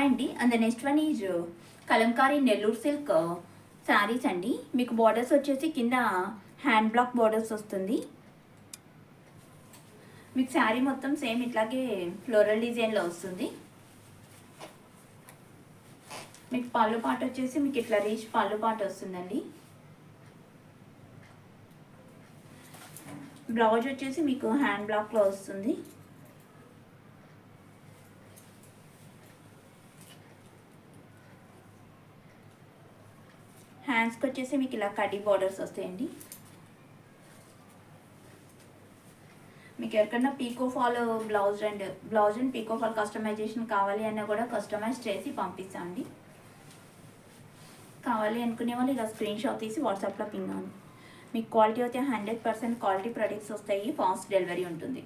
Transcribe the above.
అండి. And the next one is Kalamkari Nellore silk saris అండి. మీకు బార్డర్స్ వచ్చేసి కింద హ్యాండ్ బ్లాక్ బార్డర్స్ వస్తుంది. మీకు శారీ మొత్తం సేమ్ ఇట్లాగే ఫ్లోరల్ డిజైన్లో వస్తుంది. మీకు పళ్ళు పాట వచ్చేసి మీకు ఇట్లా రీచ్ పళ్ళు పాట వస్తుందండి. బ్లౌజ్ వచ్చేసి మీకు హ్యాండ్ బ్లాక్లో వస్తుంది. హ్యాండ్స్కి వచ్చేసి మీకు ఇలా కడ్డీ బార్డర్స్ వస్తాయండి. మీకు ఎవరికన్నా picot fall blouse and picot fall customisation కావాలి అన్నా కూడా కస్టమైజ్ చేసి పంపిస్తామండి. కావాలి అనుకునే వాళ్ళు ఇలా స్క్రీన్ షాట్ తీసి వాట్సాప్లో పింగ్ అవ్వండి. మీకు క్వాలిటీ అయితే 100% క్వాలిటీ ప్రొడక్ట్స్ వస్తాయి. ఫాస్ట్ డెలివరీ ఉంటుంది.